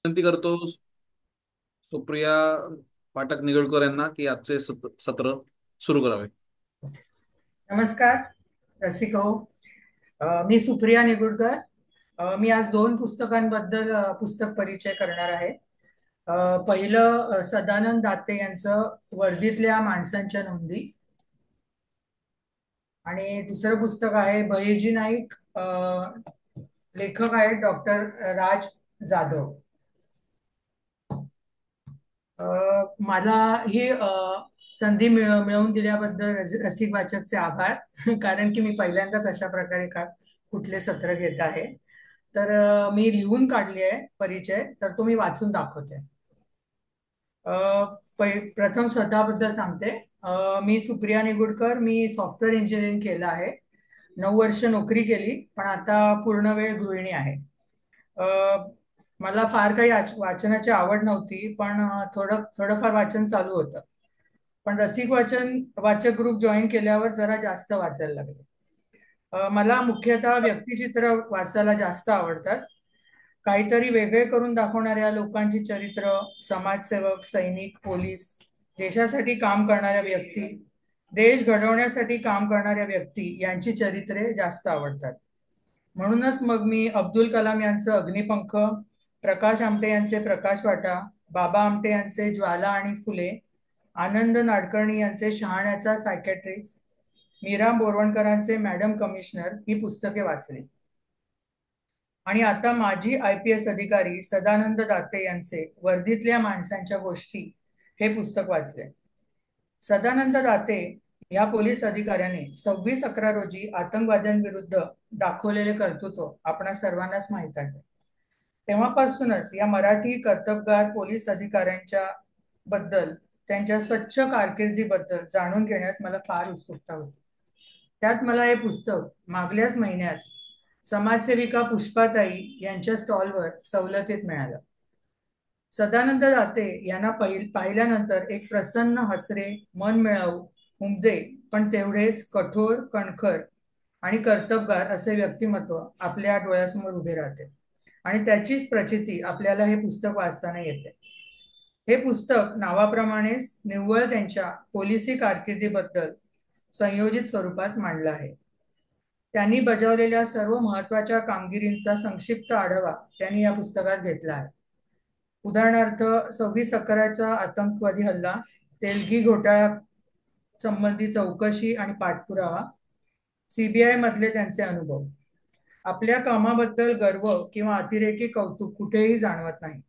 विनंती करतो सुप्रिया पाठक निगडकर यांना की आजचे सत्र सुरू करावे. नमस्कार रसिक हो. मी सुप्रिया निगुडकर. मी आज दोन पुस्तकांबद्दल पुस्तक परिचय करणार आहे. पहिलं सदानंद दाते यांचं वर्दीतल्या माणसांच्या नोंदी आणि दुसरं पुस्तक आहे बहिर्जी नाईक. लेखक आहेत डॉक्टर राज जाधव. अ, मला ही संधी मिळवून दिल्याबद्दल रसिक वाचकचे आभार. कारण की मी पहिल्यांदाच अशा प्रकारे कुठले सत्र घेत आहे. तर मी लिहून काढली आहे परिचय, तर तो मी वाचून दाखवते. अ, प्रथम स्वतःबद्दल सांगते. मी सुप्रिया निगुडकर. मी सॉफ्टवेअर इंजिनिअरिंग केलं आहे. 9 वर्ष नोकरी केली, पण आता पूर्ण वेळ गृहिणी आहे. अ, मला फार काही वाचनाची आवड नव्हती, पण थोडंफार वाचन चालू होतं. पण रसिक वाचक ग्रुप जॉईन केल्यावर जरा जास्त वाचायला लागले. मला मुख्यतः व्यक्तिचित्र वाचायला जास्त आवडतात. काहीतरी वेगळे करून दाखवणाऱ्या लोकांची चरित्र, समाजसेवक, सैनिक, पोलीस, देशासाठी काम करणाऱ्या व्यक्ती, देश घडवण्यासाठी काम करणाऱ्या व्यक्ती यांची चरित्रे जास्त आवडतात. म्हणूनच मग मी अब्दुल कलाम यांचं अग्निपंख, प्रकाश आमटे यांचे प्रकाशवाटा, बाबा आमटे यांचे ज्वाला आणि फुले, आनंद नाडकर्णी यांचे शहाण्याचा सायकॅट्रिक्स, मीरा बोरवणकरांचे मॅडम कमिशनर ही पुस्तके वाचली. आणि आता माजी IPS अधिकारी सदानंद दाते यांचे वर्दीतल्या माणसांच्या गोष्टी हे पुस्तक वाचले. सदानंद दाते या पोलीस अधिकाऱ्याने 26/11 रोजी आतंकवाद्यांविरुद्ध दाखवलेले कर्तृत्व आपणा सर्वांनाच माहीत आहे. तेव्हापासूनच या मराठी कर्तबगार पोलीस अधिकाऱ्यांच्या बद्दल, त्यांच्या स्वच्छ कारकिर्दीबद्दल जाणून घेण्यात मला फार उत्सुकता होती. त्यात मला हे पुस्तक मागल्याच महिन्यात समाजसेविका पुष्पाताई यांच्या स्टॉलवर सवलतीत मिळालं. सदानंद दाते यांना पाहिल्यानंतर एक प्रसन्न, हसरे, मन मिळावू, उमदे, पण तेवढेच कठोर, कणखर आणि कर्तबगार असे व्यक्तिमत्व आपल्या डोळ्यासमोर उभे राहते. आणि त्याचीच प्रचिती आपल्याला हे पुस्तक वाचताना येते. हे पुस्तक नावाप्रमाणेच निव्वळ त्यांच्या पोलिसी कारकिर्दीबद्दल संयोजित स्वरूपात मांडलं आहे. त्यांनी बजावलेल्या सर्व महत्वाच्या कामगिरींचा संक्षिप्त आढावा त्यांनी या पुस्तकात घेतला आहे. उदाहरणार्थ 26/11चा आतंकवादी हल्ला, तेलगी घोटाळ्या संबंधी चौकशी आणि पाठपुरावा, CBI मधले त्यांचे अनुभव. आपल्या कामाबद्दल गर्व किंवा अतिरेकी कौतुक कुठेही जाणवत नाही.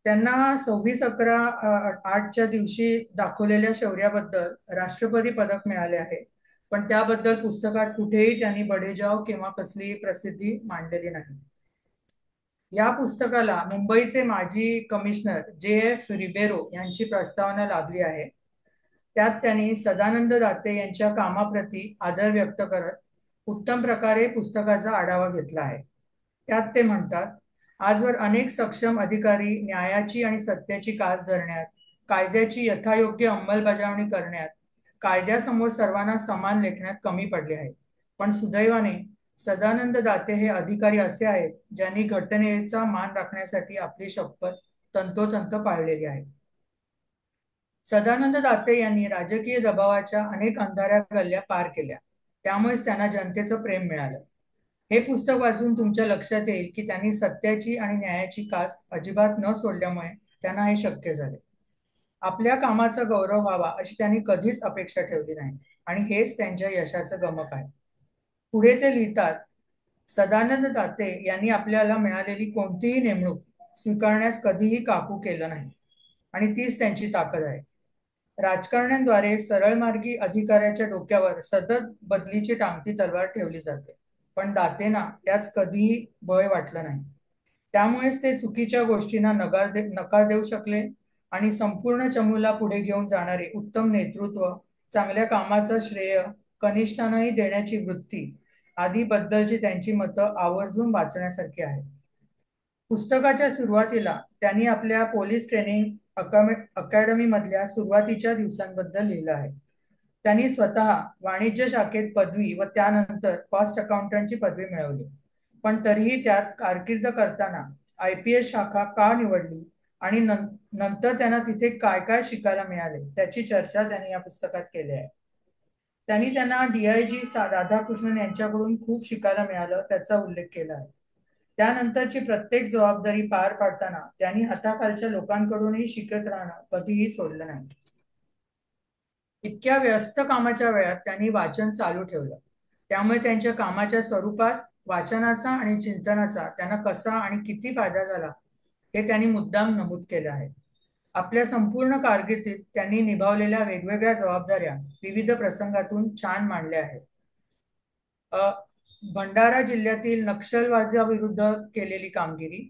त्यांना 26/11/8च्या दिवशी दाखवलेल्या शौर्याबद्दल राष्ट्रपती पदक मिळाले आहे, पण त्याबद्दल पुस्तकात कुठेही त्यांनी बडेजाव किंवा कसलीही प्रसिद्धी मांडलेली नाही. या पुस्तकाला मुंबईचे माजी कमिशनर JF रिबेरो यांची प्रस्तावना लाभली आहे. त्यात त्यांनी सदानंद दाते यांच्या कामाप्रती आदर व्यक्त करत उत्तम प्रकारे पुस्तकाचा आढावा घेतला आहे. त्यात ते म्हणतात, आजवर अनेक सक्षम अधिकारी न्यायाची आणि सत्याची कास धरण्यात, कायद्याची यथायोग्य अंमलबजावणी करण्यात, कायद्यासमोर सर्वांना समान लेखण्यात कमी पडले आहेत. पण सुदैवाने सदानंद दाते हे अधिकारी असे आहेत ज्यांनी घटनेचा मान राखण्यासाठी आपली शपथ तंतोतंत पाळलेली आहे. सदानंद दाते यांनी राजकीय दबावाच्या अनेक अंधाऱ्या गल्ल्या पार केल्या, त्यामुळेच त्यांना जनतेचं प्रेम मिळालं. हे पुस्तक वाचून तुमच्या लक्षात येईल की त्यांनी सत्याची आणि न्यायाची कास अजिबात न सोडल्यामुळे त्यांना हे शक्य झाले. आपल्या कामाचा गौरव व्हावा अशी त्यांनी कधीच अपेक्षा ठेवली नाही, आणि हेच त्यांच्या यशाचं गमक आहे. पुढे ते लिहितात, सदानंद दाते यांनी आपल्याला मिळालेली कोणतीही नेमणूक स्वीकारण्यास कधीही काकू केलं नाही, आणि तीच त्यांची ताकद आहे. राजकारण्यांद्वारे सरळमार्गी अधिकाऱ्याच्या डोक्यावर सतत बदलीची टांगती तलवार ठेवली जाते, पण दातेंना त्याच कधीही भय वाटलं नाही. त्यामुळेच ते चुकीच्या गोष्टींना नकार देऊ शकले आणि संपूर्ण चमूला पुढे घेऊन जाणारे उत्तम नेतृत्व, चांगल्या कामाचं श्रेय कनिष्ठांनाही देण्याची वृत्ती आदी बद्दलची त्यांची मतं आवर्जून वाचण्यासारखी आहे. पुस्तकाच्या सुरुवातीला त्यांनी आपल्या पोलीस ट्रेनिंग अकॅडमी मधल्या सुरुवातीच्या दिवसांबद्दल लिहिलं आहे. त्यांनी स्वतः वाणिज्य शाखेत पदवी व त्यानंतर कॉस्ट अकाउंटंटची पदवी मिळवली, पण तरीही त्यात कारकीर्द करताना IPS शाखा का निवडली आणि नंतर त्यांना तिथे काय काय शिकायला मिळाले त्याची चर्चा त्यांनी या पुस्तकात केली आहे. त्यांना DIG राधाकृष्णन यांच्याकडून खूप शिकायला मिळालं त्याचा उल्लेख केला आहे. त्यानंतरची प्रत्येक जबाबदारी पार पाडताना त्यांनी हाताखालच्या लोकांकडूनही शिकत राहणं कधीही सोडलं नाही. इतक्या व्यस्त कामाच्या वेळात त्यांनी वाचन चालू ठेवलं. त्यामुळे त्यांच्या कामाच्या स्वरूपात वाचनाचा आणि चिंतनाचा त्यांना कसा आणि किती फायदा झाला हे त्यांनी मुद्दाम नमूद केलं आहे. आपल्या संपूर्ण कारकिर्दीत त्यांनी निभावलेल्या वेगवेगळ्या जबाबदाऱ्या विविध प्रसंगातून छान मांडल्या आहेत. भंडारा जिल्ह्यातील नक्षलवादाविरुद्ध केलेली कामगिरी,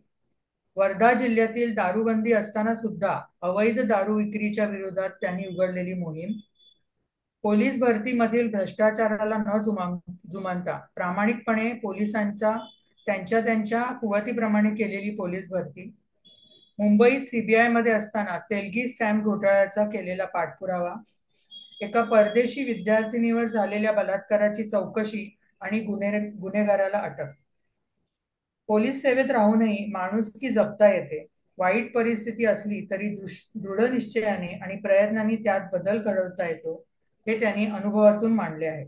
वर्धा जिल्ह्यातील दारूबंदी असताना सुद्धा अवैध दारू विक्रीच्या विरोधात त्यांनी उघडलेली मोहीम, पोलीस भरतीमधील भ्रष्टाचाराला न जुमानता प्रामाणिकपणे पोलिसांच्या त्यांच्या त्यांच्या कुवतीप्रमाणे केलेली पोलीस भरती, मुंबईत CBI मध्ये असताना तेलगी स्टॅम्प घोटाळ्याचा केलेला पाठपुरावा, एका परदेशी विद्यार्थिनीवर झालेल्या बलात्काराची चौकशी आणि गुन्हेगाराला अटक. पोलीस सेवेत राहूनही माणुसकी जपता येते. वाईट परिस्थिती असली तरी दृढ निश्चयाने आणि प्रयत्नांनी त्यात बदल घडवता येतो हे त्यांनी अनुभवातून मांडले आहे.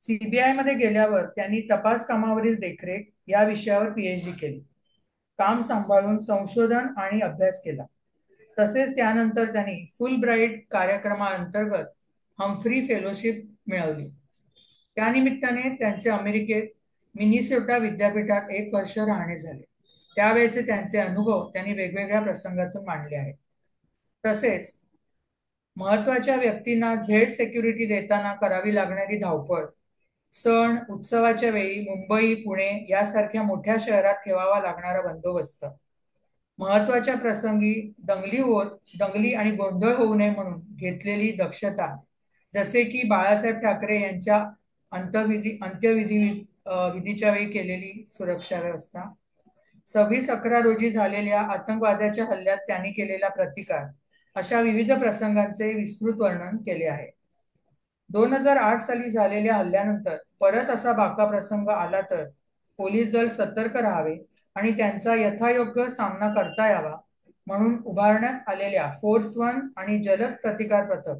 CBI मध्ये गेल्यावर त्यांनी तपास कामावरील देखरेख या विषयावर PhD केली. काम सांभाळून संशोधन आणि अभ्यास केला. तसेच त्यानंतर त्यांनी फुल ब्राईट कार्यक्रमाअंतर्गत हम्फ्री फेलोशिप मिळवली. त्यानिमित्ताने त्यांचे अमेरिकेत मिनिसोटा विद्यापीठात 1 वर्ष राहणे झाले. त्यावेळेचे त्यांचे अनुभव त्यांनी वेगवेगळ्या प्रसंगातून मांडले आहेत. तसेच महत्वाच्या व्यक्तींना झेड सेक्युरिटी देताना करावी लागणारी धावपळ, सण उत्सवाच्या वेळी मुंबई पुणे यासारख्या मोठ्या शहरात ठेवावा लागणारा बंदोबस्त, महत्वाच्या प्रसंगी दंगली आणि गोंधळ होऊ नये म्हणून घेतलेली दक्षता, जसे की बाळासाहेब ठाकरे यांच्या विधीच्या वेळी केलेली सुरक्षा व्यवस्था, 26/11 रोजी झालेल्या आतंकवाद्याच्या हल्ल्यात त्यांनी केलेला प्रतिकार, अशा विविध प्रसंगांचे विस्तृत वर्णन केले आहे. 2008 साली झालेल्या हल्ल्यानंतर परत असा बाका प्रसंग आला तर पोलीस दल सतर्क राहावे आणि त्यांचा यथायोग्य सामना करता यावा म्हणून उभारण्यात आलेल्या फोर्स 1 आणि जलद प्रतिकार पथक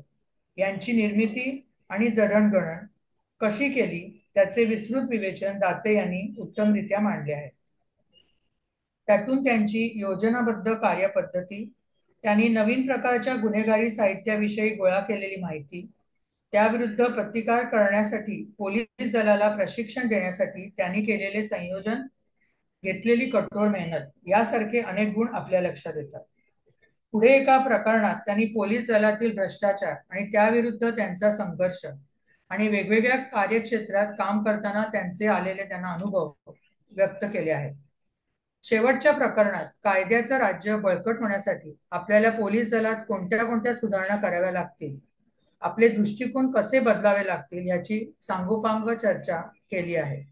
यांची निर्मिती आणि जडणघडण कशी केली त्याचे विस्तृत विवेचन दाते यांनी उत्तमरित्या मांडले आहे. त्यातून त्यांची योजनाबद्ध कार्यपद्धती, त्यांनी नवीन प्रकारच्या गुन्हेगारी साहित्याविषयी गोळा केलेली माहिती, त्याविरुद्ध प्रतिकार करण्यासाठी पोलीस दलाला प्रशिक्षण देण्यासाठी त्यांनी केलेले संयोजन, घेतलेली कठोर मेहनत यासारखे अनेक गुण आपल्या लक्षात येतात. पुढे एका प्रकरणात त्यांनी पोलीस दलातील भ्रष्टाचार आणि त्याविरुद्ध त्यांचा संघर्ष आणि वेगवेगळ्या कार्यक्षेत्रात काम करताना त्यांचे आलेले त्यांना अनुभव व्यक्त केले आहेत. शेवटच्या प्रकरणात कायद्याचं राज्य बळकट होण्यासाठी आपल्याला पोलीस दलात कोणत्या कोणत्या सुधारणा कराव्या लागतील, आपले दृष्टिकोन कसे बदलावे लागतील याची सांगोपांग चर्चा केली आहे.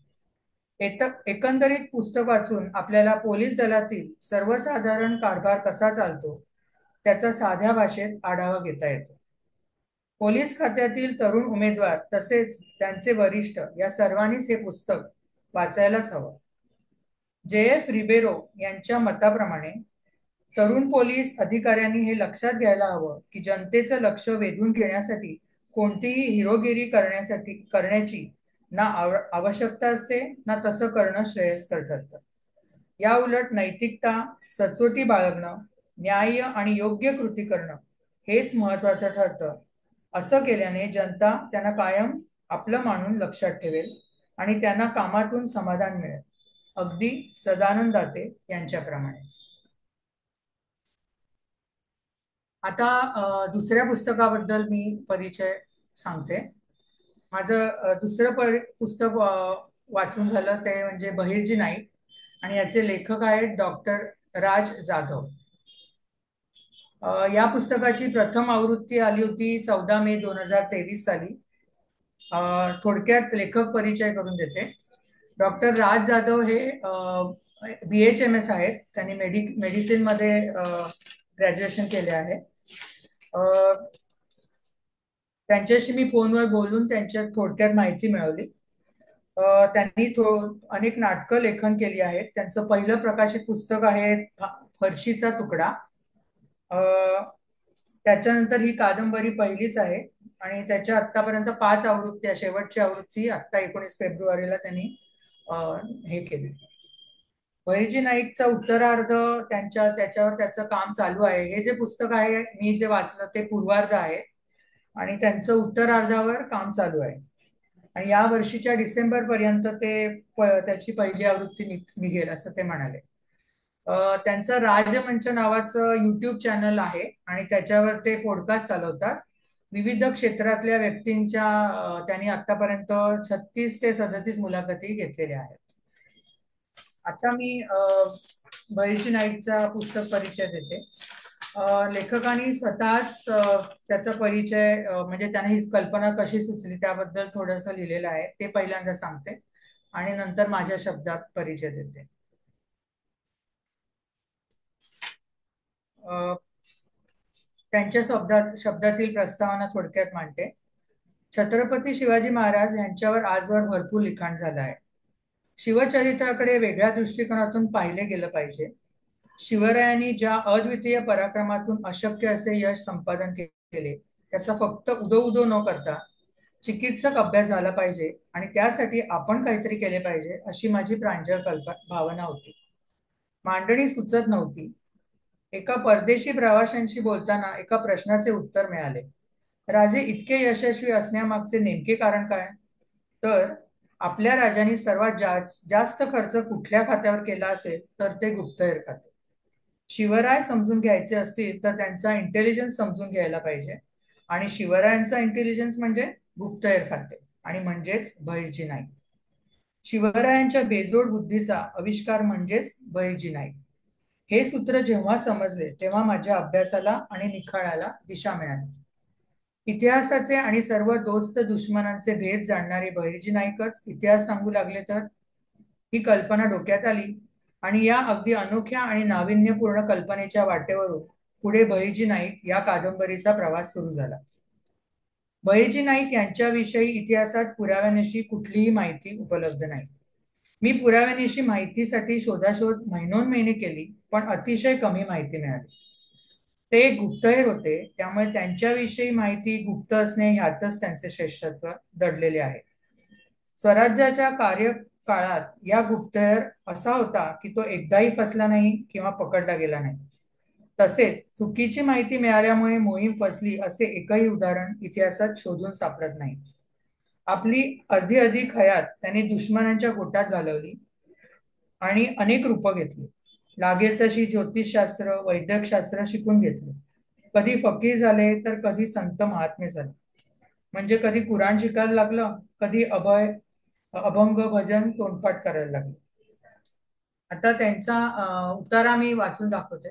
एकंदरीत पुस्तक वाचून आपल्याला पोलीस दलातील सर्वसाधारण कारभार कसा चालतो त्याचा साध्या भाषेत आढावा घेता येतो. पोलीस खात्यातील तरुण उमेदवार तसेच त्यांचे वरिष्ठ या सर्वांनीच हे पुस्तक वाचायलाच हवं. JF रिबेरो यांच्या मताप्रमाणे तरुण पोलीस अधिकाऱ्यांनी हे लक्षात घ्यायला हवं की जनतेचं लक्ष वेधून घेण्यासाठी कोणतीही हिरोगिरी करण्याची ना आवश्यकता असते ना तसं करणं श्रेयस्कर ठरतं. या उलट नैतिकता, सचोटी बाळगणं, न्याय आणि योग्य कृती करणं हेच महत्वाचं ठरतं. असं केल्याने जनता त्यांना कायम आपलं मानून लक्षात ठेवेल आणि त्यांना कामातून समाधान मिळेल, अगदी सदानंद दाते यांच्याप्रमाणे. आता दुसऱ्या पुस्तकाबद्दल मी परिचय सांगते. माझं दुसरं पुस्तक वाचून झालं ते म्हणजे बहिर्जी नाईक आणि याचे लेखक आहेत डॉक्टर राज जाधव. या पुस्तकाची प्रथम आवृत्ती आली होती 14 मे 2023 साली. थोडक्यात लेखक परिचय करून देते. डॉक्टर राज जाधव हे BHMS आहेत. त्यांनी मेडिसिन मध्ये ग्रॅज्युएशन केले आहे. त्यांच्याशी मी फोनवर बोलून त्यांच्या थोडक्यात माहिती मिळवली. त्यांनी अनेक नाटकं लेखन केली आहेत. त्यांचं पहिलं प्रकाशित पुस्तक आहे फरशीचा तुकडा. अ, त्याच्यानंतर ही कादंबरी पहिलीच आहे आणि त्याच्या आतापर्यंत 5 आवृत्त्या, शेवटची आवृत्ती आत्ता 19 फेब्रुवारीला त्यांनी अ, हे केली. बहिर्जी नाईकचा उत्तरार्ध त्याच्यावर त्याचं काम चालू आहे. हे जे पुस्तक आहे मी जे वाचलं ते पूर्वार्ध आहे आणि त्यांचं उत्तरार्धावर काम चालू आहे. आणि या वर्षीच्या डिसेंबर पर्यंत त्याची पहिली आवृत्ती निघेल असं ते म्हणाले. त्यांचं राजमंच नावाचं युट्यूब चॅनल आहे आणि त्याच्यावर ते पॉडकास्ट चालवतात. विविध क्षेत्रातल्या व्यक्तींच्या त्यांनी आतापर्यंत 36 ते 37 मुलाखती घेतलेल्या आहेत. आता मी बहिर्जी नाईकचा पुस्तक परिचय देते. लेखकाने स्वतःच त्याचा परिचय म्हणजे त्याने ही कल्पना कशी सुचली त्याबद्दल थोडंसं लिहिलेलं आहे, ते पहिल्यांदा सांगते आणि नंतर माझ्या शब्दात परिचय देते. अ, त्यांच्या शब्दातील प्रस्तावना थोडक्यात मांडते. छत्रपती शिवाजी महाराज यांच्यावर आजवर भरपूर लिखाण झालं आहे. शिवचरित्राकडे वेगळ्या दृष्टिकोनातून पाहिले गेलं पाहिजे. शिवरायांनी ज्या अद्वितीय पराक्रमातून अशक्य असे यश संपादन केले त्याचा फक्त उदो उदो न करता चिकित्सक अभ्यास झाला पाहिजे आणि त्यासाठी आपण काहीतरी केले पाहिजे अशी माझी प्रांजळ भावना होती. मांडणी सुचत नव्हती. एका परदेशी प्रवाशांशी बोलताना एका प्रश्नाचे उत्तर मिळाले. राजे इतके यशस्वी असण्यामागचे नेमके कारण काय? तर आपल्या राजांनी सर्वात जास्त खर्च कुठल्या खात्यावर केला असेल तर ते गुप्तहेर खाते. शिवराय समजून घ्यायचे असतील तर त्यांचा इंटेलिजन्स समजून घ्यायला पाहिजे आणि शिवरायांचा इंटेलिजन्स म्हणजे गुप्तहेर खाते आणि म्हणजेच बहिर्जी नाईक. शिवरायांच्या बेजोड बुद्धीचा आविष्कार म्हणजेच बहिर्जी नाईक. हे सूत्र जेव्हा समजले तेव्हा माझ्या अभ्यासाला आणि निखाळाला दिशा मिळाली. इतिहासाचे आणि सर्व दोस्त दुश्मनांचे भेद जाणणारे बहिर्जी नाईकच इतिहास सांगू लागले तर? ही कल्पना डोक्यात आली आणि या अगदी अनोख्या आणि नाविन्यपूर्ण कल्पनेच्या वाटेवरून पुढे बहिर्जी नाईक या कादंबरीचा प्रवास सुरू झाला. बहिर्जी नाईक यांच्याविषयी इतिहासात पुराव्यानिशी कुठलीही माहिती उपलब्ध नाही. मी पुराव्यानिशी माहितीसाठी शोधाशोध महिनोन्महिने केली पण अतिशय कमी माहिती मिळाली. ते एक गुप्तहेर होते त्यामुळे त्यांच्याविषयी माहिती गुप्त असणे ह्यातच त्यांचे श्रेष्ठत्व दडलेले आहे. स्वराज्याच्या कार्यकाळात या गुप्तहेर असा होता की तो एकदाही फसला नाही किंवा पकडला गेला नाही. तसेच चुकीची माहिती मिळाल्यामुळे मोहीम फसली असे एकही उदाहरण इतिहासात शोधून सापडत नाही. आपली अर्धी अधिक हयात त्यांनी दुश्मनांच्या गोटात घालवली आणि अनेक रूपं घेतली. लागेल तशी ज्योतिषशास्त्र वैद्यकशास्त्र शिकून घेतले. कधी फकीर झाले तर कधी संत महात्मे झाले. म्हणजे कधी कुराण शिकायला लागलं, कधी अभंग भजन तोंडपाठ करायला लागले. आता त्यांचा उतारा मी वाचून दाखवते.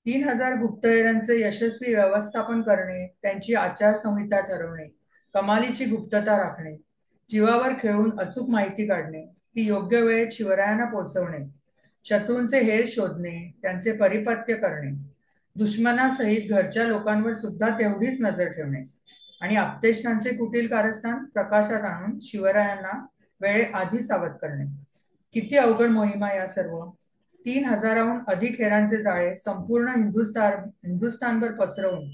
3000 गुप्तहेरांचे यशस्वी व्यवस्थापन करणे, त्यांची आचारसंहिता ठरवणे, कमालीची गुप्तता राखणे, जीवावर खेळून अचूक माहिती काढणे, ती योग्य वेळेत शिवरायांना पोहोचवणे, शत्रूंचे हेर शोधणे, त्यांचे परिपत्य करणे, दुश्मनासहित घरच्या लोकांवर सुद्धा तेवढीच नजर ठेवणे आणि आप्तेष्टांचे कुटील कारस्थान प्रकाशात आणून शिवरायांना वेळेआधी सावध करणे. किती अवघड मोहिमा या सर्व! 3000हून अधिक हेरांचे जाळे संपूर्ण हिंदुस्थानभर पसरवून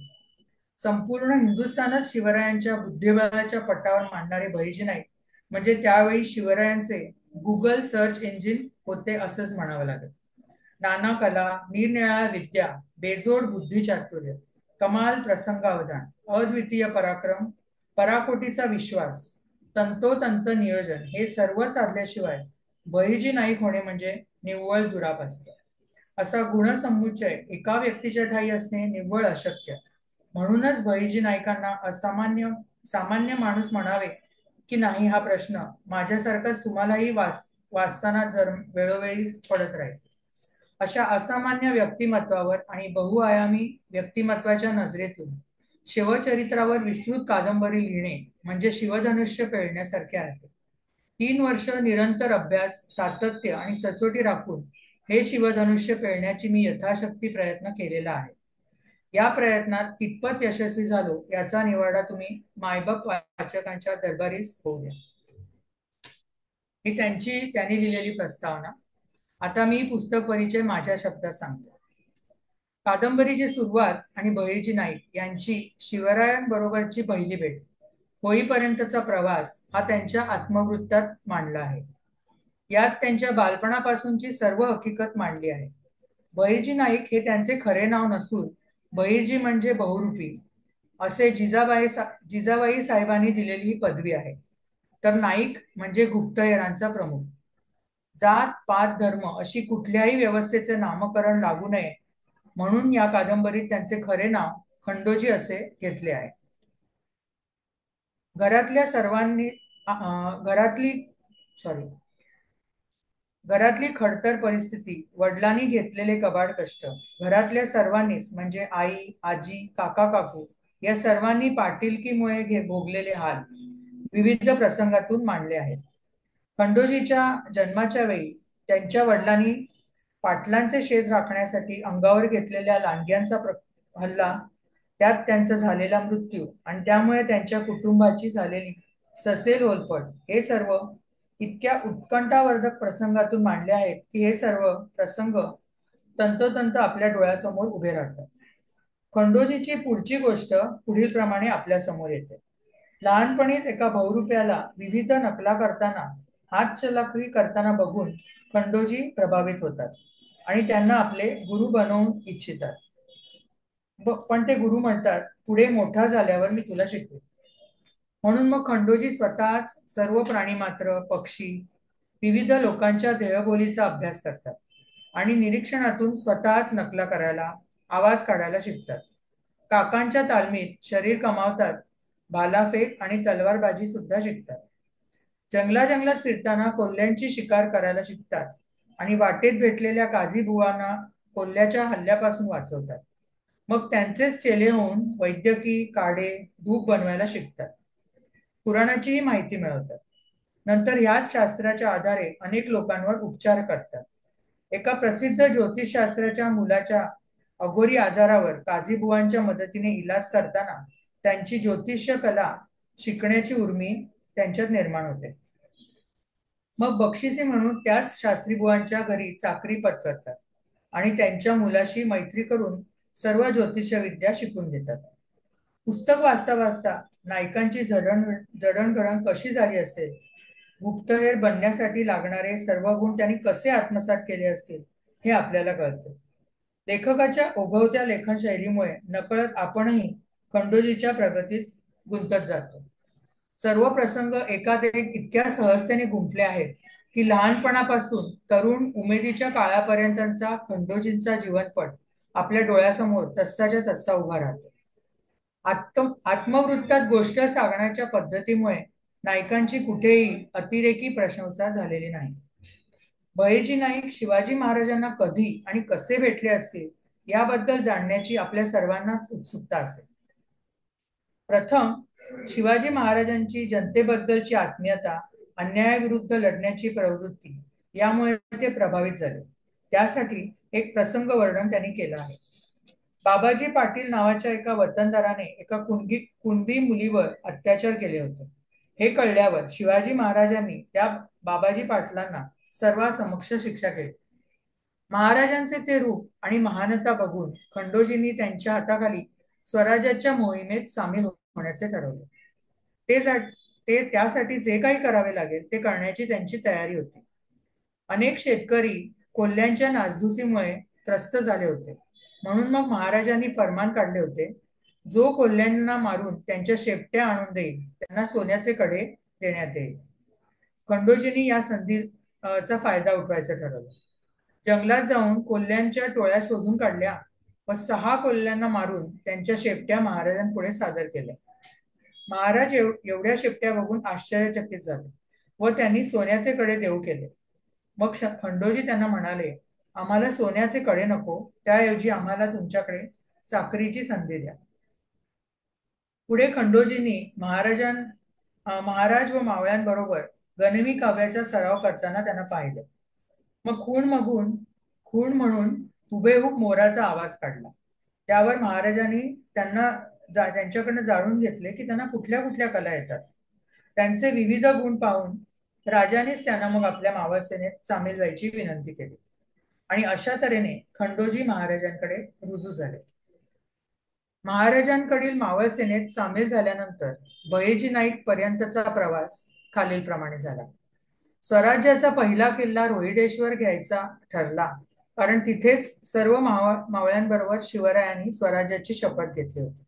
संपूर्ण हिंदुस्थानच शिवरायांच्या बुद्धिबळाच्या पटावर मांडणारे बहिर्जी नाईक म्हणजे त्यावेळी शिवरायांचे गुगल सर्च इंजिन होते असंच म्हणावं लागेल. नाना कला, निरनिराळ्या विद्या, बेजोड बुद्धिचातुर्य, कमाल प्रसंगावधान, अद्वितीय पराक्रम, पराकोटीचा विश्वास, तंतोतंत नियोजन हे सर्व साधल्याशिवाय बहिर्जी नाईक होणे म्हणजे निव्वळ दुरापास्त. असा गुणसमुच्चय एका व्यक्तीच्या ठायी असणे निव्वळ अशक्य. म्हणूनच बहिर्जी नाईकांना सामान्य माणूस म्हणावे की नाही हा प्रश्न माझ्यासारखाच तुम्हालाही वाचताना वेळोवेळी पडत राहील. अशा असामान्य व्यक्तिमत्वावर आणि बहुआयामी व्यक्तिमत्वाच्या नजरेतून शिवचरित्रावर विस्तृत कादंबरी लिहिणे म्हणजे शिवधनुष्य पेलण्यासारखे आहे. 3 वर्ष निरंतर अभ्यास, सातत्य आणि सचोटी राखून हे शिवधनुष्य पेलण्याची मी यथाशक्ती प्रयत्न केलेला आहे. या प्रयत्नात कितपत यशस्वी झालो याचा निवाडा तुम्ही मायबाप वाचकांच्या दरबारीच होऊ द्या. ही त्यांनी लिहिलेली प्रस्तावना. आता मी पुस्तक परिचय माझ्या शब्दात सांगतो. कादंबरीची सुरुवात आणि बहिर्जी नाईक यांची शिवरायांबरोबरची पहिली भेट होईपर्यंतचा प्रवास हा त्यांच्या आत्मवृत्तात मांडला आहे. यात त्यांच्या बालपणापासूनची सर्व हकीकत मांडली आहे. बहिर्जी नाईक हे त्यांचे खरे नाव नसून बहिर्जी म्हणजे बहुरूपी असे जिजाबाई साहेबांनी दिलेली ही पदवी आहे. तर नाईक म्हणजे गुप्तहेरांचा प्रमुख. जात पात धर्म अशी कुठल्याही व्यवस्थेचे नामकरण लागू नये म्हणून या कादंबरीत त्यांचे खरे नाव खंडोजी असे घेतले आहे. घरातल्या सर्वांनी घरातली सॉरी घरातली खडतर परिस्थिती, वडिलांनी घेतलेले कबाड कष्ट, घरातल्या सर्वांनीच म्हणजे आई, आजी, काका, काकू या सर्वांनी पाटीलकीमुळे भोगलेले हाल विविध प्रसंगातून मांडले आहेत. खंडोजीच्या जन्माच्या वेळी त्यांच्या वडिलांनी पाटलांचे शेत राखण्यासाठी अंगावर घेतलेल्या लांडग्यांचा हल्ला, त्यात त्यांचा झालेला मृत्यू आणि त्यामुळे त्यांच्या कुटुंबाची झालेली ससेल ओलपट हे सर्व इतक्या उत्कंठावर्धक प्रसंगातून मांडले आहेत की हे सर्व प्रसंग तंतोतंत आपल्या डोळ्यासमोर उभे राहतात. खंडोजीची पुढची गोष्ट पुढील प्रमाणे आपल्या समोर येते. लहानपणीच एका बहुरूप्याला विविध नकला करताना, हातचलाखी करताना बघून खंडोजी प्रभावित होतात आणि त्यांना आपले गुरु बनवून इच्छितात. पण ते गुरु म्हणतात, पुढे मोठा झाल्यावर मी तुला शिकवेन. म्हणून मग खंडोजी स्वतःच सर्व प्राणीमात्र, पक्षी, विविध लोकांच्या देहबोलीचा अभ्यास करतात आणि निरीक्षणातून स्वतःच नकला करायला, आवाज काढायला शिकतात. काकांच्या तालमीत शरीर कमावतात, भालाफेक आणि तलवारबाजी सुद्धा शिकतात. जंगलात फिरताना कोल्ह्यांची शिकार करायला शिकतात आणि वाटेत भेटलेल्या काझी बुवांना कोल्ह्याच्या हल्ल्यापासून वाचवतात. मग त्यांचेच चेले होऊन वैद्यकी, काढे, धूप बनवायला शिकतात. पुराणाचीही माहिती मिळवतात. नंतर ह्याच शास्त्राच्या आधारे अनेक लोकांवर उपचार करतात. एका प्रसिद्ध ज्योतिषशास्त्राच्या मुलाच्या अघोरी आजारावर काझीबुवांच्या मदतीने इलाज करताना त्यांची ज्योतिष्य कला शिकण्याची उर्मी त्यांच्यात निर्माण होते. मग बक्षिसे म्हणून त्याच शास्त्रीबुवांच्या घरी चाकरी पत्करतात आणि त्यांच्या मुलाशी मैत्री करून सर्व ज्योतिष विद्या शिकून देतात. पुस्तक वाचता वाचता नायकांची जडणघडण कशी झाली असेल, गुप्तहेर बनण्यासाठी लागणारे सर्व गुण त्यांनी कसे आत्मसात केले असतील हे आपल्याला कळते. लेखकाच्या ओघवत्या लेखन शैलीमुळे नकळत आपणही खंडोजीच्या प्रगतीत गुंतत जातो. सर्व प्रसंग एकात एक इतक्या सहजतेने गुंफले आहेत की लहानपणापासून तरुण उमेदीच्या काळापर्यंतचा खंडोजींचा जीवनपट आपल्या डोळ्यासमोर तस्साच्या तस्सा उभा राहतो. आत्मवृत्तात गोष्ट सांगण्याच्या पद्धतीमुळे नायकांची कुठेही अतिरेकी प्रशंसा झालेली नाही. बहिर्जी नाईक शिवाजी महाराजांना कधी आणि कसे भेटले असतील याबद्दल जाणण्याची आपल्या सर्वांनाच उत्सुकता असेल. प्रथम शिवाजी महाराजांची जनतेबद्दलची आत्मीयता, अन्यायाविरुद्ध लढण्याची प्रवृत्ती यामुळे ते प्रभावित झाले. त्यासाठी एक प्रसंग वर्णन त्यांनी केलं आहे. बाबाजी पाटील नावाच्या एका वतनदाराने एका कुणबी मुलीवर अत्याचार केले होते. हे कळल्यावर शिवाजी महाराजांनी त्या बाबाजी पाटलांना सर्वांसमक्ष शिक्षा केली. महाराजांचे ते रूप आणि महानता बघून खंडोजींनी त्यांच्या हाताखाली स्वराज्याच्या मोहिमेत सामील होण्याचे ठरवले. ते त्यासाठी जे काही करावे लागेल ते करण्याची त्यांची तयारी होती. अनेक शेतकरी कोल्ह्यांच्या नासधुसीमुळे त्रस्त झाले होते. म्हणून मग महाराजांनी फरमान काढले होते, जो कोल्ह्यांना मारून त्यांच्या शेपट्या आणून देईल त्यांना सोन्याचे कडे देण्यात येईल. खंडोजींनी या संधीचा फायदा उठवायचं ठरवलं. जंगलात जाऊन कोल्ह्यांच्या टोळ्या शोधून काढल्या व 6 कोल्ह्यांना मारून त्यांच्या शेपट्या महाराजांपुढे सादर केल्या. महाराज एवढ्या शेपट्या बघून आश्चर्यचकित झाले व त्यांनी सोन्याचे कडे देऊ केले. मग खंडोजी त्यांना म्हणाले, आम्हाला सोन्याचे कडे नको, त्याऐवजी आम्हाला तुमच्याकडे चाकरीची संधी द्या. पुढे खंडोजींनी महाराज व मावळ्यांबरोबर गनिमी काव्याचा सराव करताना त्यांना पाहिलं. मग खूण म्हणून हुबेहूब मोराचा आवाज काढला. त्यावर महाराजांनी त्यांना त्यांच्याकडनं जाणून घेतले की त्यांना कुठल्या कुठल्या कला येतात. त्यांचे विविध गुण पाहून राजानेच त्यांना मग आपल्या मावळ सेनेत सामील व्हायची विनंती केली. आणि अशा तऱ्हेने खंडोजी महाराजांकडे रुजू झाले. महाराजांकडील मावळ सेनेत सामील झाल्यानंतर बहिर्जी नाईक पर्यंतचा प्रवास खालीलप्रमाणे झाला. स्वराज्याचा पहिला किल्ला रोहिडेश्वर घ्यायचा ठरला, कारण तिथेच सर्व मावळ्यांबरोबर शिवरायांनी स्वराज्याची शपथ घेतली होती.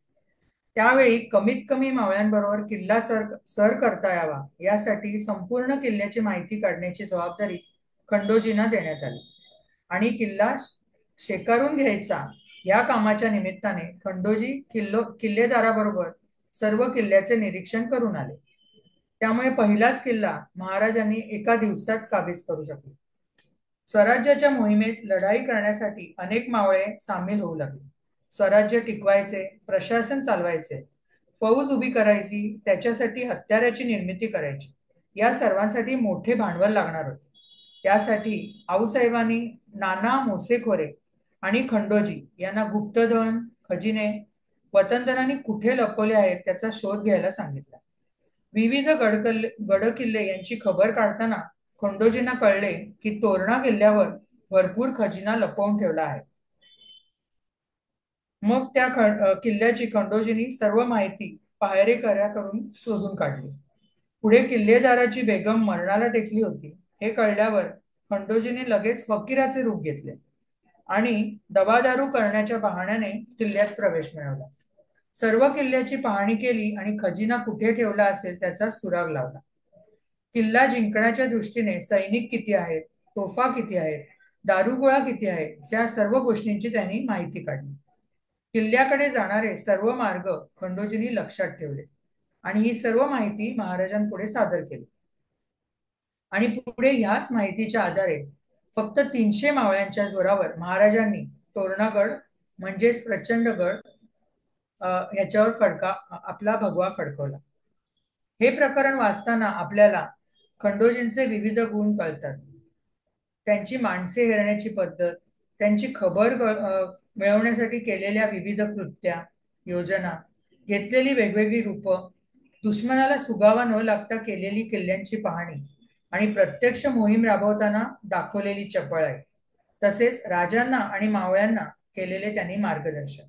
त्यावेळी कमीत कमी मावळ्यांबरोबर किल्ला सर करता यावा यासाठी संपूर्ण किल्ल्याची माहिती काढण्याची जबाबदारी खंडोजींना देण्यात आली. आणि किल्ला शेकारून घ्यायचा या कामाच्या निमित्ताने खंडोजी किल्लेदाराबरोबर सर्व किल्ल्याचे निरीक्षण करून आले. त्यामुळे पहिलाच किल्ला महाराजांनी एका दिवसात काबीज करू शकले. स्वराज्याच्या मोहिमेत लढाई करण्यासाठी अनेक मावळे सामील होऊ लागले. स्वराज्य टिकवायचे, प्रशासन चालवायचे, फौज उभी करायची, त्याच्यासाठी हत्याराची निर्मिती करायची, या सर्वांसाठी मोठे भांडवल लागणार होते. त्यासाठी आऊसाहेबांनी नाना मोसेखोरे आणि खंडोजी यांना गुप्तधन, खजिने, वतनदारांनी कुठे लपवले आहेत त्याचा शोध घ्यायला सांगितला. विविध गडकिल्ले यांची खबर काढताना खंडोजींना कळले की तोरणा किल्ल्यावर भरपूर खजिना लपवून ठेवला आहे. मग त्या किल्ल्याची खंडोजींनी सर्व माहिती पायरेकऱ्या करून शोधून काढली. पुढे किल्लेदाराची बेगम मरणाला टेकली होती हे कळल्यावर खंडोजीने लगेच फकीराचे रूप घेतले आणि दबादारू करण्याच्या बहाण्याने किल्ल्यात प्रवेश मिळवला. सर्व किल्ल्याची पाहणी केली आणि खजिना कुठे ठेवला असेल त्याचा सुराग लावला. किल्ला जिंकण्याच्या दृष्टीने सैनिक किती आहेत, तोफा किती आहेत, दारुगोळा किती आहे, या सर्व गोष्टींची त्यांनी माहिती काढली. किल्ल्याकडे जाणारे सर्व मार्ग खंडोजींनी लक्षात ठेवले आणि ही सर्व माहिती महाराजांपुढे सादर केली. आणि पुढे ह्याच माहितीच्या आधारे फक्त 300 मावळ्यांच्या जोरावर महाराजांनी तोरणागड म्हणजेच प्रचंडगड ह्याच्यावर आपला भगवा फडकवला. हे प्रकरण वाचताना आपल्याला खंडोजींचे विविध गुण कळतात. त्यांची माणसे हेरण्याची पद्धत, त्यांची खबर मिळवण्यासाठी केलेल्या विविध कृत्या, योजना, घेतलेली वेगवेगळी रूपं, दुश्मनाला सुगावा न लागता केलेली किल्ल्यांची पाहणी आणि प्रत्यक्ष मोहीम राबवताना दाखवलेली चपळाई, तसेच राजांना आणि मावळ्यांना केलेले त्यांनी मार्गदर्शन.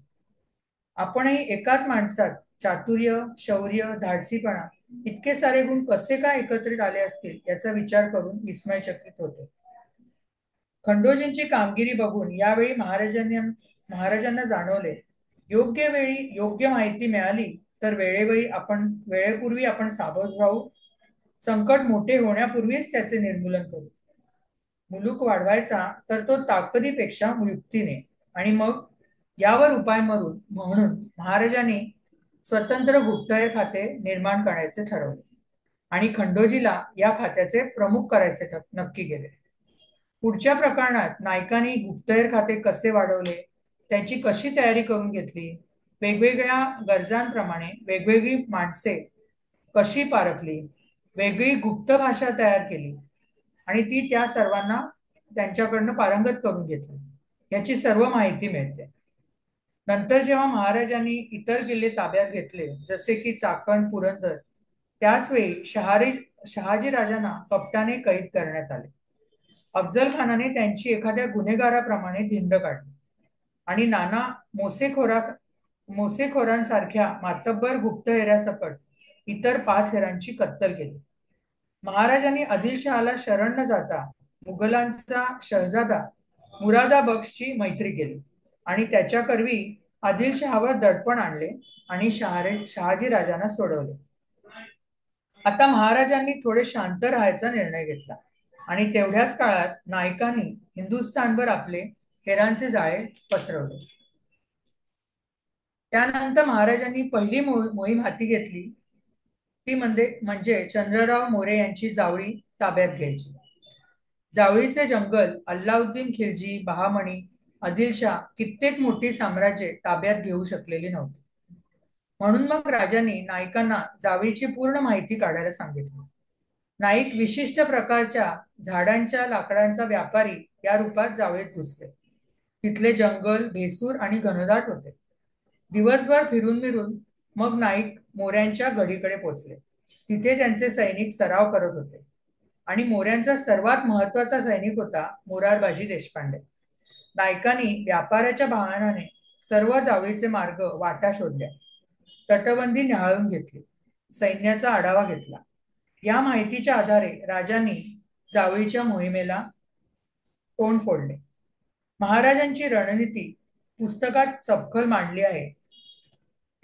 आपणही एकाच माणसात चातुर्य, शौर्य, धाडसीपणा इतके सारे गुण कसे काय एकत्रित आले असतील याचा विचार करून विस्मयचकित होतो. खंडोजींची कामगिरी बघून यावेळी महाराजांना जाणवले, योग्य वेळी योग्य माहिती मिळाली तर वेळेपूर्वी आपण सावध राहू, संकट मोठे होण्यापूर्वीच त्याचे निर्मूलन करू. मुलूक वाढवायचा तर तो ताकदीपेक्षा युक्तीने, आणि मग यावर उपाय म्हणून महाराजांनी स्वतंत्र गुप्तहेर खाते निर्माण करायचे ठरवले आणि खंडोजीला या खात्याचे प्रमुख करायचे नक्की केले. पुढच्या प्रकरणात नायकांनी गुप्तहेर खाते कसे वाढवले, त्याची कशी तयारी करून घेतली, वेगवेगळ्या गरजांप्रमाणे वेगवेगळी माणसे कशी पारखली, वेगळी गुप्त भाषा तयार केली आणि ती त्या सर्वांना त्यांच्याकडनं पारंगत करून घेतली, याची सर्व माहिती मिळते. नंतर जेव्हा महाराजांनी इतर किल्ले ताब्यात घेतले जसे की चाकण, पुरंदर, त्याच वेळी शहाजी राजांना कपटाने कैद करण्यात आले. अफजल खानाने त्यांची एखाद्या गुन्हेगाराप्रमाणे धिंड काढली आणि नाना मोसेखोरांसारख्या मातब्बर गुप्तहेरासकट इतर 5 हेरांची कत्तल केली. महाराजांनी आदिलशहाला शरण न जाता मुघलांचा शहजादा मुरादाबक्षची मैत्री केली आणि त्याच्याकरवी आदिलशहावर दडपण आणले आणि शहाजी राजांना सोडवले. आता महाराजांनी थोडे शांत राहायचा निर्णय घेतला आणि तेवढ्याच काळात नायकांनी हिंदुस्थानभर आपले हेरांचे जाळे पसरवले. त्यानंतर महाराजांनी पहिली मोहीम हाती घेतली ती म्हणजे चंद्रराव मोरे यांची जावळी ताब्यात घ्यायची. जावळीचे जंगल अल्लाउद्दीन खिलजी, बहामणी, आदिलशाह कित्येक मोठी साम्राज्ये ताब्यात घेऊ शकलेली नव्हती. म्हणून मग राजांनी नायकांना जावळीची पूर्ण माहिती काढायला सांगितली. नाईक विशिष्ट प्रकारच्या झाडांच्या लाकडांचा व्यापारी या रूपात जावळीत घुसले. तिथले जंगल भेसूर आणि घनदाट होते. दिवसभर फिरून फिरून मग नाईक मोऱ्यांच्या गडीकडे पोचले. तिथे त्यांचे सैनिक सराव करत होते आणि मोऱ्यांचा सर्वात महत्वाचा सैनिक होता मोरारबाजी देशपांडे. नायकांनी व्यापाराच्या बहाण्याने सर्व जावळीचे मार्ग वाटा शोधल्या, तटबंदी न्याहाळून घेतली, सैन्याचा आढावा घेतला. या माहितीच्या आधारे राजांनी जावळीच्या मोहिमेला तोंड फोडले. महाराजांची रणनीती पुस्तकात सपखल मांडली आहे.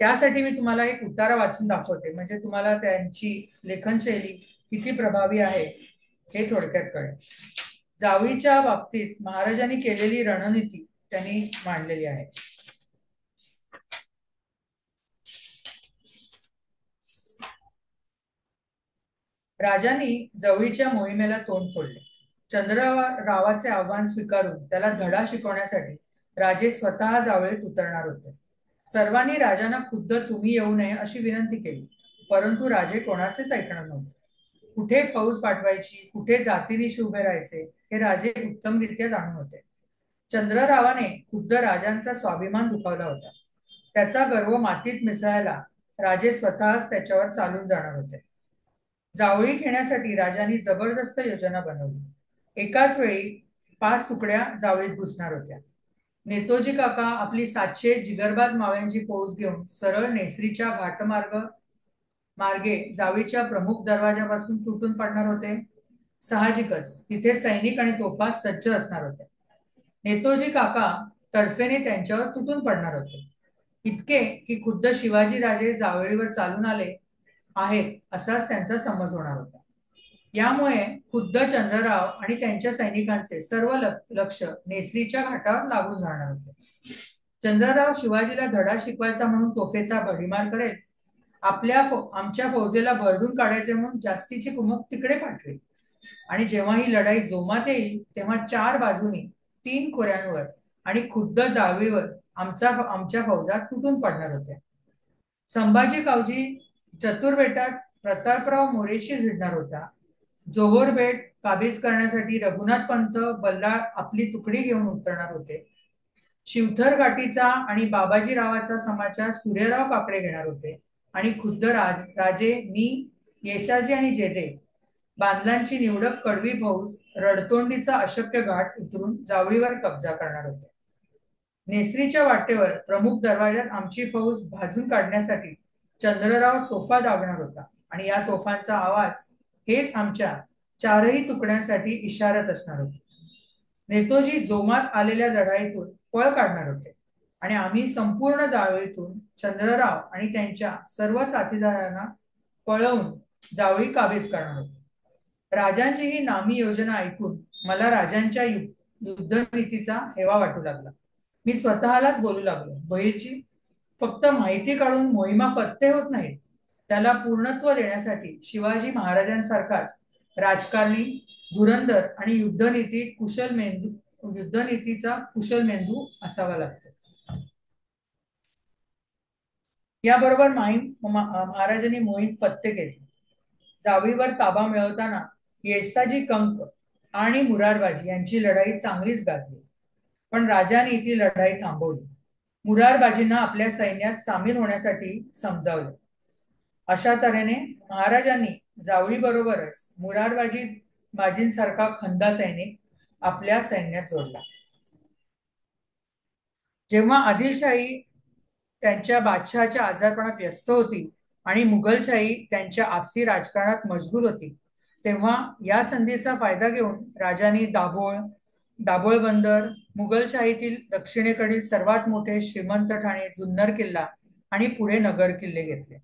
त्यासाठी मी तुम्हाला एक उतारा वाचून दाखवते, म्हणजे तुम्हाला त्यांची लेखनशैली किती प्रभावी आहे हे थोडक्यात कळेल. जावळीच्या बाबतीत महाराजांनी केलेली रणनीती त्यांनी मांडलेली आहे. राजांनी जावळीच्या मोहिमेला तोंड फोडले. चंद्ररावाचे आव्हान स्वीकारून त्याला धडा शिकवण्यासाठी राजे स्वतः जावळीत उतरणार होते. सर्वांनी राजांना खुद्द तुम्ही येऊ नये अशी विनंती केली, परंतु राजे कोणाचेच ऐकणार नव्हते. कुठे फौज पाठवायची, कुठे जातीनिशी उभे राहायचे हे राजे उत्तमरित्या जाणून होते. चंद्ररावाने खुद्द राजांचा स्वाभिमान दुखावला होता. त्याचा गर्व मातीत मिसळायला राजे स्वतःच त्याच्यावर चालून जाणार होते. जावळी घेण्यासाठी राजांनी जबरदस्त योजना बनवली. एकाच वेळी 5 तुकड्या जावळीत घुसणार होत्या. नेतोजी काका आपली 700 जिगरबाज मावळ्यांची फौज घेऊन सरळ नेसरीच्या मार्गे जावळीच्या प्रमुख दरवाजापासून तुटून पडणार होते. साहजिकच तिथे सैनिक आणि तोफा सज्ज असणार होत्या. नेतोजी काका तडफेने त्यांच्यावर तुटून पडणार होते. इतके की खुद्द शिवाजी राजे जावळीवर चालून आले आहेत असाच त्यांचा समज होणार होता. यामुळे खुद्द चंद्रराव आणि त्यांच्या सैनिकांचे सर्व लक्ष नेसरीच्या घाटावर लागून राहणार होते. चंद्रराव शिवाजीला धडा शिकवायचा म्हणून तोफेचा भडीमार करेल, आमच्या फौजेला भरडून काढायचे म्हणून जास्तीची कुमक तिकडे पाठवेल, आणि जेव्हा ही लढाई जोमात येईल तेव्हा 4 बाजूनी 3 खोऱ्यांवर आणि खुद्द जावळीवर आमच्या फौजा तुटून पडणार होत्या. संभाजी कावजी चतुर बेटात प्रतापराव मोरेशी भिडणार होता. जोहोर बेट काबीज करण्यासाठी रघुनाथ पंत बल्लाळ आपली तुकडी घेऊन उतरणार होते. शिवथर घाटीचा आणि बाबाजीरावाचा समाचार सूर्यराव काकडे घेणार होते आणि खुद्द राजे, मी, येसाजी आणि जेदे बांधलांची निवडक कडवी फौज रडतोंडीचा अशक्य घाट उतरून जावळीवर कब्जा करणार होते. नेसरीच्या वाटेवर प्रमुख दरवाजात आमची फौज भाजून काढण्यासाठी चंद्रराव तोफा दागणार होता आणि या तोफांचा आवाज हेच आमच्या 4ही तुकड्यांसाठी इशारत असणार होते. नेतोजी जोमात आलेल्या लढाईतून पळ काढणार होते आणि आम्ही संपूर्ण जावळीतून चंद्रराव आणि त्यांच्या सर्व साथीदारांना पळवून जावळी काबीज करणार होतो. राजांची ही नामी योजना ऐकून मला राजांच्या युद्धनीतीचा हेवा वाटू लागला. मी स्वतःलाच बोलू लागलो, बहिर्जी, फक्त माहिती काढून मोहिमा फत्ते होत नाहीत, त्याला पूर्णत्व देण्यासाठी शिवाजी महाराजांसारखाच राजकारणी, धुरंधर आणि युद्धनीतीचा कुशल मेंदू असावा लागतो. याबरोबर महाराजांनी मोहीम फत्ते केली. जावळीवर ताबा मिळवताना येसाजी कंक आणि मुरारबाजी यांची लढाई चांगलीच गाजली, पण राजांनी ती लढाई थांबवली. मुरारबाजींना आपल्या सैन्यात सामील होण्यासाठी समजावले. अशा तऱ्हेने महाराजांनी जावळीबरोबरच बाजींसारखा खंदा सैनिक आपल्या सैन्यात जोडला. जेव्हा आदिलशाही त्यांच्या बादशहाच्या आजारपणात व्यस्त होती आणि मुघलशाही त्यांच्या आपसी राजकारणात मशगूल होती, तेव्हा या संधीचा फायदा घेऊन राजांनी दाभोळ बंदर, मुघलशाहीतील दक्षिणेकडील सर्वात मोठे श्रीमंत ठाणे जुन्नर किल्ला आणि पुढे नगर किल्ले घेतले.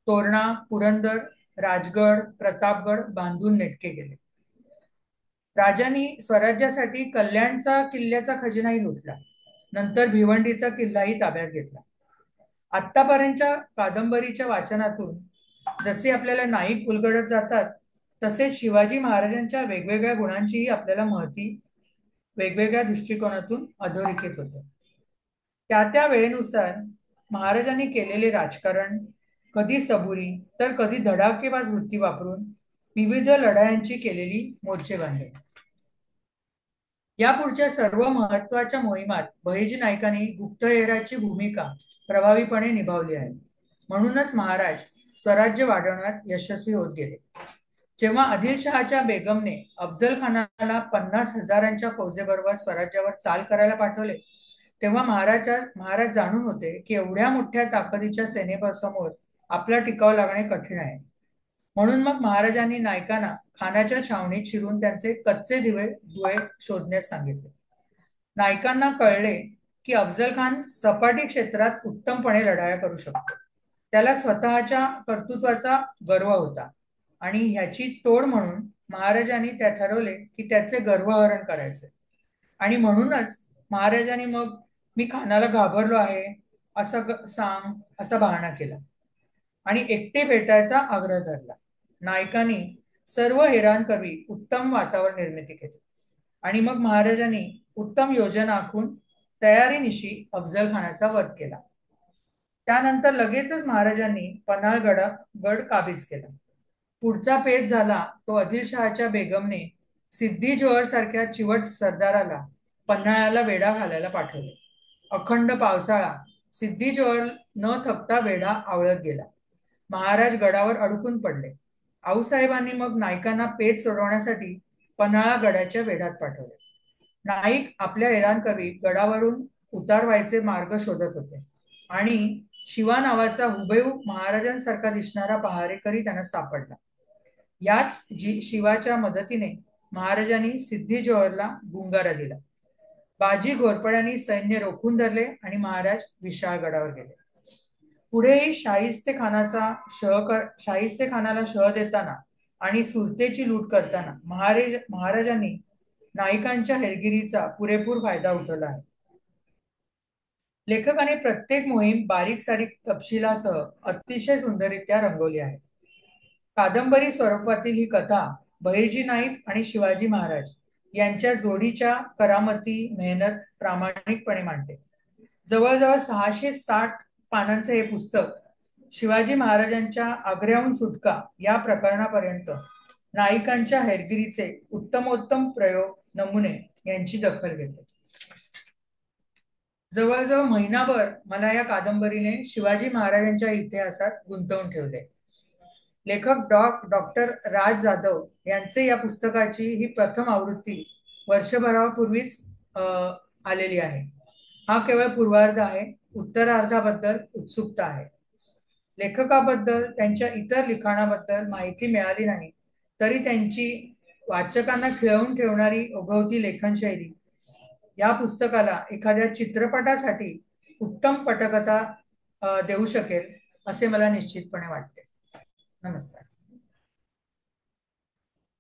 तोरणा, पुरंदर, राजगड, प्रतापगड बांधून नेटके गेले. राजांनी स्वराज्यासाठी कल्याणचा किल्ल्याचा खजिनाही लुटला. नंतर भिवंडीचा किल्लाही ताब्यात घेतला. आतापर्यंतच्या कादंबरीच्या वाचनातून जसे आपल्याला नाईक उलगडत जातात, तसेच शिवाजी महाराजांच्या वेगवेगळ्या गुणांचीही आपल्याला माहिती वेगवेगळ्या दृष्टिकोनातून अधोरेखित होते. त्या वेळेनुसार महाराजांनी केलेले राजकारण, कधी सबुरी तर कधी धडाकेबाज वृत्ती वापरून विविध लढायांची केलेली मोर्चेबांधणी. यापुढच्या सर्व महत्वाच्या मोहिमात बहिर्जी नाईकांनी गुप्तहेराची भूमिका प्रभावीपणे निभावली आहे. म्हणूनच महाराज स्वराज्य वाढवण्यात यशस्वी होत गेले. जेव्हा आदिलशहाच्या बेगमने अफजल खानाला 50,000च्या फौजेबरोबर स्वराज्यावर चाल करायला पाठवले, तेव्हा महाराज जाणून होते की एवढ्या मोठ्या ताकदीच्या सेनेसमोर आपला टिकाव लागणे कठीण आहे. म्हणून मग महाराजांनी नायकांना खानाच्या छावणीत शिरून त्यांचे कच्चे दुवे शोधण्यास सांगितले. नायकांना कळले की अफजल खान सपाटी क्षेत्रात उत्तमपणे लढाया करू शकतो. त्याला स्वतःच्या कर्तृत्वाचा गर्व होता आणि ह्याची तोड म्हणून महाराजांनी ठरवले की त्याचे गर्वहरण करायचे. आणि म्हणूनच महाराजांनी मग मी खानाला घाबरलो आहे असं सांग असा बहाणा केला आणि एकटे भेटायचा आग्रह धरला. नायकांनी सर्व हेरांकरवी उत्तम वातावरण निर्मिती केली आणि मग महाराजांनी उत्तम योजना आखून तयारीनिशी अफजल खानाचा वध केला. त्यानंतर लगेचच महाराजांनी गड काबीज केला. पुढचा पेच झाला तो आदिलशहाच्या बेगमने सिद्दी जोहर सारख्या चिवट सरदाराला पन्हाळ्याला वेढा घालायला पाठवले. अखंड पावसाळा. सिद्दी जोहर न थकता वेढा आवळत गेला. महाराज गडावर अडकून पडले. आऊसाहेबांनी मग नाईकांना पेच सोडवण्यासाठी पन्हाळा गडाच्या वेढ्यात पाठवले. नाईक आपल्या हेरांकरवी गडावरून उतार व्हायचे मार्ग शोधत होते आणि शिवा नावाचा हुबेहूब महाराजांसारखा दिसणारा पहारेकरी त्यांना सापडला. याच शिवाच्या मदतीने महाराजांनी सिद्धी जोहरला गुंगारा दिला. बाजी घोरपड्यांनी सैन्य रोखून धरले आणि महाराज विशाळगडावर गेले. पुढेही शाहिस्ते खानाला शह देताना आणि सुरतेची लूट करताना महाराजांनी नाईकांच्या हेरगिरीचा पुरेपूर फायदा उठवला आहे. लेखकाने प्रत्येक मोहीम बारीक सारीक तपशिलासह अतिशय सुंदररित्या रंगवली आहे. कादंबरी स्वरूपातील ही कथा बहिर्जी नाईक आणि शिवाजी महाराज यांच्या जोडीच्या करामती, मेहनत प्रामाणिकपणे मांडते. जवळजवळ 660 पानांचे हे पुस्तक शिवाजी महाराजांच्या आग्र्याहून सुटका या प्रकरणापर्यंत नाईकांच्या हेरगिरीचे उत्तमोत्तम प्रयोग, नमुने यांची दखल घेते. जवळजवळ महिनाभर मला या कादंबरीने शिवाजी महाराजांच्या इतिहासात गुंतवून ठेवले. लेखक डॉक्टर राज जाधव यांचे या पुस्तकाची ही प्रथम आवृत्ती वर्षभरापूर्वीच आलेली आहे. हा केवळ पूर्वार्ध आहे. उत्तरार्धाबद्दल उत्सुकता आहे. लेखकाबद्दल, त्यांच्या इतर लिखाणाबद्दल माहिती मिळाली नाही तरी त्यांची वाचकांना खिळवून ठेवणारी ओघवती लेखनशैली या पुस्तकाला एखाद्या चित्रपटासाठी उत्तम पटकथा देऊ शकेल असे मला निश्चितपणे वाटते. नमस्कार.